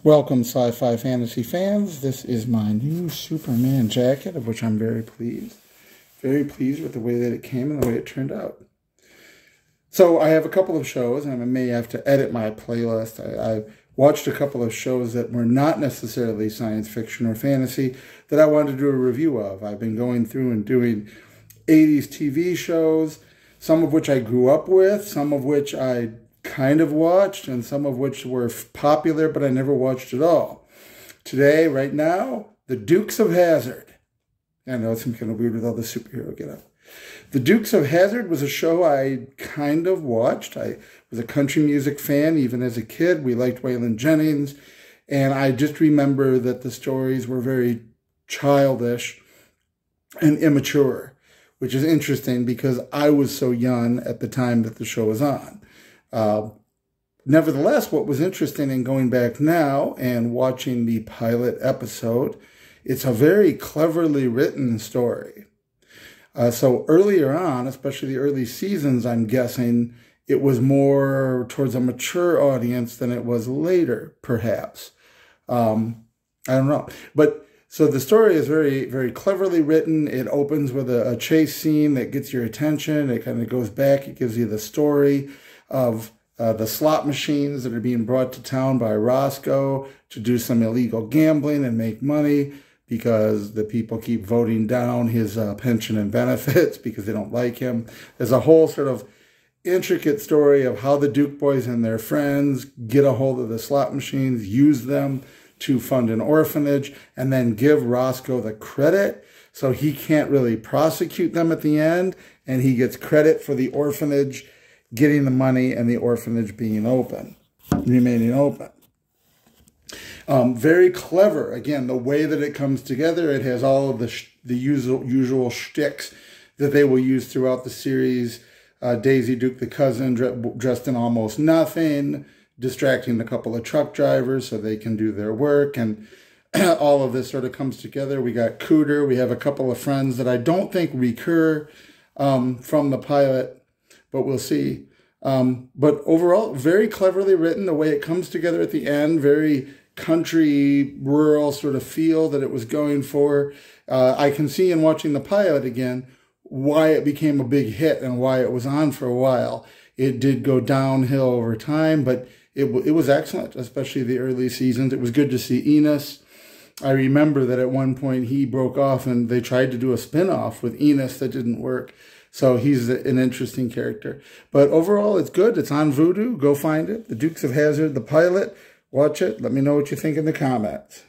Welcome, sci-fi fantasy fans. This is my new Superman jacket, of which I'm very pleased. Very pleased with the way that it came and the way it turned out. So I have a couple of shows, and I may have to edit my playlist. I watched a couple of shows that were not necessarily science fiction or fantasy that I wanted to do a review of. I've been going through and doing 80s TV shows, some of which I grew up with, some of which I kind of watched, and some of which were popular, but I never watched at all. Today, right now, The Dukes of Hazzard. I know it's kind of weird with all the superhero get up. The Dukes of Hazzard was a show I kind of watched. I was a country music fan even as a kid. We liked Waylon Jennings, and I just remember that the stories were very childish and immature, which is interesting because I was so young at the time that the show was on. Nevertheless, what was interesting in going back now and watching the pilot episode, it's a very cleverly written story. So earlier on, especially the early seasons, I'm guessing it was more towards a mature audience than it was later, perhaps. I don't know. But so the story is very, very cleverly written. It opens with a chase scene that gets your attention. It kind of goes back. It gives you the story of the slot machines that are being brought to town by Roscoe to do some illegal gambling and make money because the people keep voting down his pension and benefits because they don't like him. There's a whole sort of intricate story of how the Duke boys and their friends get a hold of the slot machines, use them to fund an orphanage, and then give Roscoe the credit so he can't really prosecute them at the end, and he gets credit for the orphanage getting the money and the orphanage being open, remaining open. Very clever. Again, the way that it comes together, it has all of the usual shticks that they will use throughout the series. Daisy Duke, the cousin, dressed in almost nothing, distracting a couple of truck drivers so they can do their work, and all of this sort of comes together. We got Cooter. We have a couple of friends that I don't think recur from the pilot, but we'll see. But overall, very cleverly written. The way it comes together at the end, very country, rural sort of feel that it was going for. I can see in watching the pilot again why it became a big hit and why it was on for a while. It did go downhill over time, but it was excellent, especially the early seasons. It was good to see Enos. I remember that at one point he broke off and they tried to do a spin-off with Enos that didn't work. So he's an interesting character. But overall, it's good. It's on Vudu. Go find it. The Dukes of Hazzard, the pilot. Watch it. Let me know what you think in the comments.